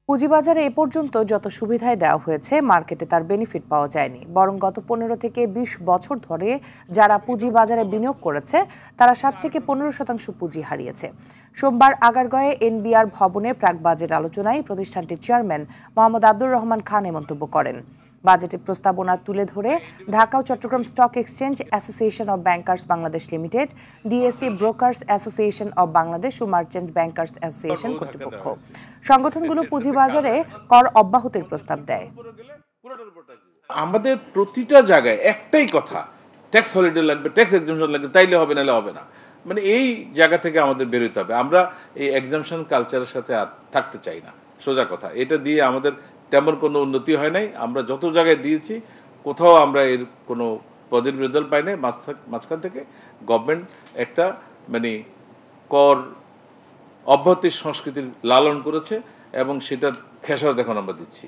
পুঁজিবাজারে এ পর্যন্ত যত সুবিধাই দেওয়া হয়েছে মার্কেটে তার বেনিফিট পাওয়া যায়নি, বরং গত 15 থেকে 20 বছর ধরে যারা পুঁজিবাজারে বিনিয়োগ করেছে তারা 7 থেকে 15% পুঁজি হারিয়েছে। সোমবার আগারগাঁওয়ে এনবিআর ভবনে প্রাক বাজেট আলোচনায় প্রতিষ্ঠানটির চেয়ারম্যান মোহাম্মদ আব্দুর রহমান খান এ মন্তব্য করেন। বাজেটের প্রস্তাবনা তুলে ধরে ঢাকা ও Chittagong stock exchange association of bankers Bangladesh limited, DSC brokers association of Bangladesh ও মার্চেন্ট ব্যাংকার্স অ্যাসোসিয়েশন কর্তৃপক্ষ সংগঠনগুলো পুঁজিবাজারে কর অব্যাহতির প্রস্তাব দেয়। আমাদের প্রতিটা জায়গায় একটাই কথা, ট্যাক্স হলিডে লাগবে, ট্যাক্স এক্সামশন লাগবে, তাইলে হবে, নাহলে হবে না। মানে এই জায়গা থেকে আমাদের বেরোতে হবে। আমরা এই এক্সামশন কালচারের সাথে আর থাকতে চাই না, সোজা কথা। এটা দিয়ে আমাদের তেমন কোনো উন্নতি হয় নাই। আমরা যত জায়গায় দিয়েছি কোথাও আমরা এর কোনো পজিটিভ রেজাল্ট পাই নাই। মাঝখান থেকে গভর্নমেন্ট একটা মানে কর অব্যাহতির সংস্কৃতির লালন করেছে এবং সেটার খেসারত এখন আমরা দিচ্ছি।